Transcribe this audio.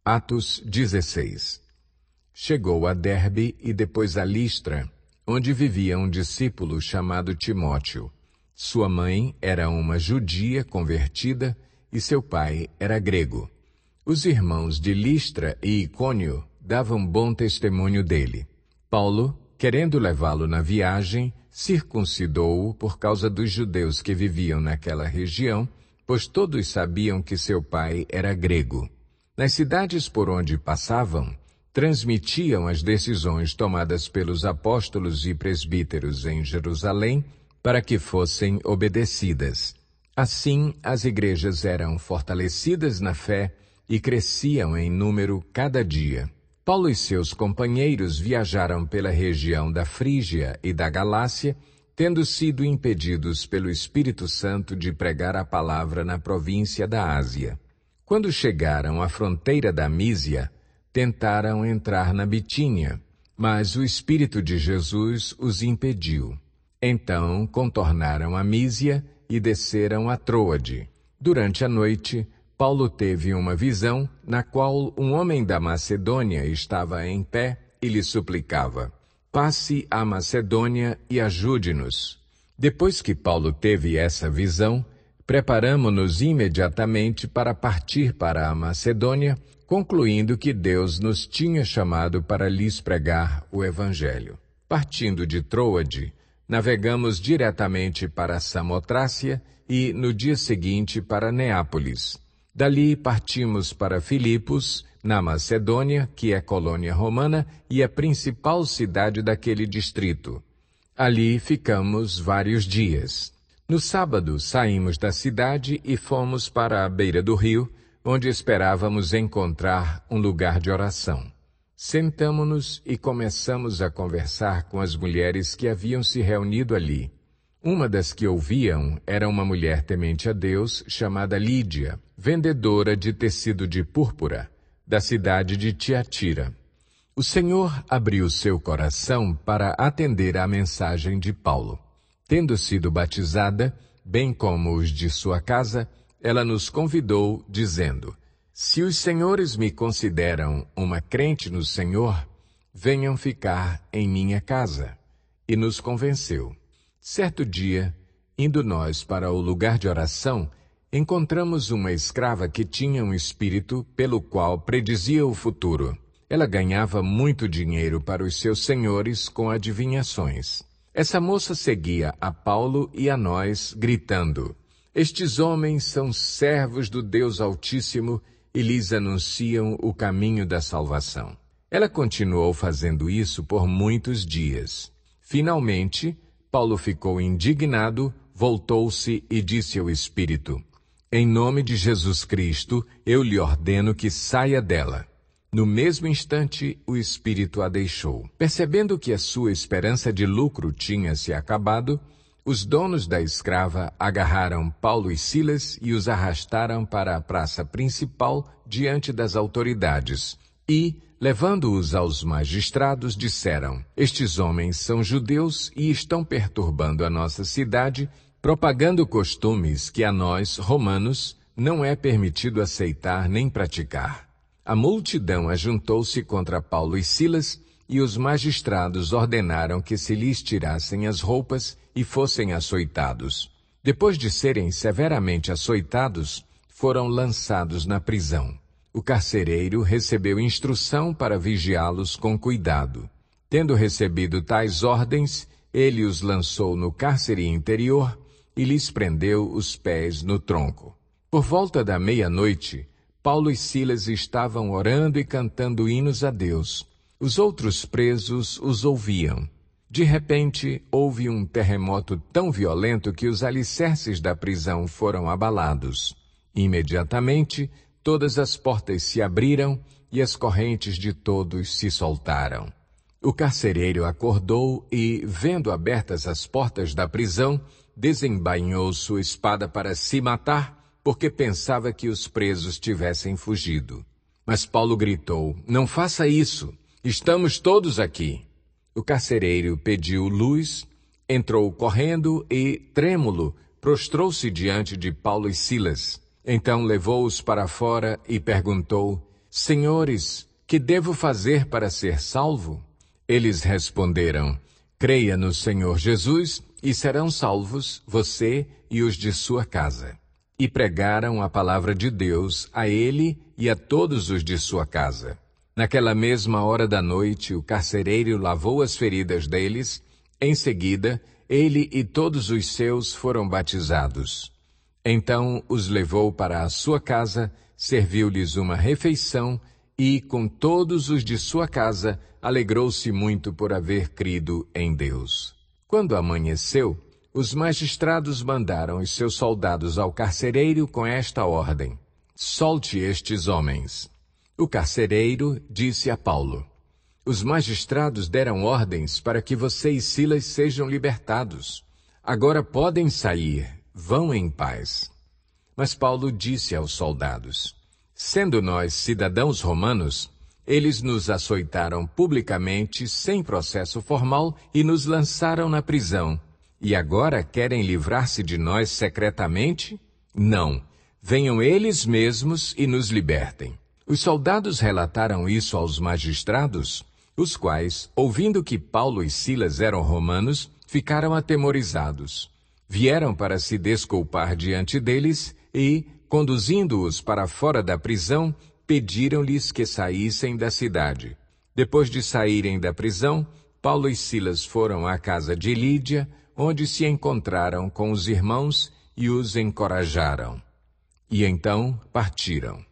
Atos 16. Chegou a Derbe e depois a Listra, onde vivia um discípulo chamado Timóteo. Sua mãe era uma judia convertida e seu pai era grego. Os irmãos de Listra e Icônio davam bom testemunho dele. Paulo, querendo levá-lo na viagem, circuncidou-o por causa dos judeus que viviam naquela região, pois todos sabiam que seu pai era grego. Nas cidades por onde passavam, transmitiam as decisões tomadas pelos apóstolos e presbíteros em Jerusalém para que fossem obedecidas. Assim, as igrejas eram fortalecidas na fé e cresciam em número cada dia. Paulo e seus companheiros viajaram pela região da Frígia e da Galácia, tendo sido impedidos pelo Espírito Santo de pregar a palavra na província da Ásia. Quando chegaram à fronteira da Mísia, tentaram entrar na Bitínia, mas o Espírito de Jesus os impediu. Então contornaram a Mísia e desceram a Troade. Durante a noite, Paulo teve uma visão na qual um homem da Macedônia estava em pé e lhe suplicava: passe à Macedônia e ajude-nos. Depois que Paulo teve essa visão, preparamo-nos imediatamente para partir para a Macedônia, concluindo que Deus nos tinha chamado para lhes pregar o Evangelho. Partindo de Troade, navegamos diretamente para Samotrácia e, no dia seguinte, para Neápolis. Dali partimos para Filipos, na Macedônia, que é colônia romana e a principal cidade daquele distrito. Ali ficamos vários dias. No sábado, saímos da cidade e fomos para a beira do rio, onde esperávamos encontrar um lugar de oração. Sentamo-nos e começamos a conversar com as mulheres que haviam se reunido ali. Uma das que ouviam era uma mulher temente a Deus chamada Lídia, vendedora de tecido de púrpura, da cidade de Tiatira. O Senhor abriu seu coração para atender à mensagem de Paulo. Tendo sido batizada, bem como os de sua casa, ela nos convidou, dizendo: se os senhores me consideram uma crente no Senhor, venham ficar em minha casa. E nos convenceu. Certo dia, indo nós para o lugar de oração, encontramos uma escrava que tinha um espírito pelo qual predizia o futuro. Ela ganhava muito dinheiro para os seus senhores com adivinhações. Essa moça seguia a Paulo e a nós, gritando: estes homens são servos do Deus Altíssimo e lhes anunciam o caminho da salvação. Ela continuou fazendo isso por muitos dias. Finalmente, Paulo ficou indignado, voltou-se e disse ao Espírito: em nome de Jesus Cristo, eu lhe ordeno que saia dela. No mesmo instante, o Espírito a deixou. Percebendo que a sua esperança de lucro tinha se acabado, os donos da escrava agarraram Paulo e Silas e os arrastaram para a praça principal diante das autoridades e, levando-os aos magistrados, disseram: estes homens são judeus e estão perturbando a nossa cidade, propagando costumes que a nós, romanos, não é permitido aceitar nem praticar. A multidão ajuntou-se contra Paulo e Silas e os magistrados ordenaram que se lhes tirassem as roupas e fossem açoitados. Depois de serem severamente açoitados, foram lançados na prisão. O carcereiro recebeu instrução para vigiá-los com cuidado. Tendo recebido tais ordens, ele os lançou no cárcere interior e lhes prendeu os pés no tronco. Por volta da meia-noite, Paulo e Silas estavam orando e cantando hinos a Deus. Os outros presos os ouviam. De repente, houve um terremoto tão violento que os alicerces da prisão foram abalados. Imediatamente, todas as portas se abriram e as correntes de todos se soltaram. O carcereiro acordou e, vendo abertas as portas da prisão, desembainhou sua espada para se matar, porque pensava que os presos tivessem fugido. Mas Paulo gritou: não faça isso, estamos todos aqui. O carcereiro pediu luz, entrou correndo e, trêmulo, prostrou-se diante de Paulo e Silas. Então levou-os para fora e perguntou: Senhores, que devo fazer para ser salvo? Eles responderam, creia no Senhor Jesus e serão salvos você e os de sua casa. E pregaram a palavra de Deus a ele e a todos os de sua casa. Naquela mesma hora da noite, o carcereiro lavou as feridas deles. Em seguida, ele e todos os seus foram batizados. Então os levou para a sua casa, serviu-lhes uma refeição e, com todos os de sua casa, alegrou-se muito por haver crido em Deus. Quando amanheceu, os magistrados mandaram os seus soldados ao carcereiro com esta ordem: solte estes homens. O carcereiro disse a Paulo: os magistrados deram ordens para que você e Silas sejam libertados. Agora podem sair, vão em paz. Mas Paulo disse aos soldados: sendo nós cidadãos romanos, eles nos açoitaram publicamente, sem processo formal, e nos lançaram na prisão. E agora querem livrar-se de nós secretamente? Não. Venham eles mesmos e nos libertem. Os soldados relataram isso aos magistrados, os quais, ouvindo que Paulo e Silas eram romanos, ficaram atemorizados. Vieram para se desculpar diante deles e, conduzindo-os para fora da prisão, pediram-lhes que saíssem da cidade. Depois de saírem da prisão, Paulo e Silas foram à casa de Lídia, onde se encontraram com os irmãos e os encorajaram. E então partiram.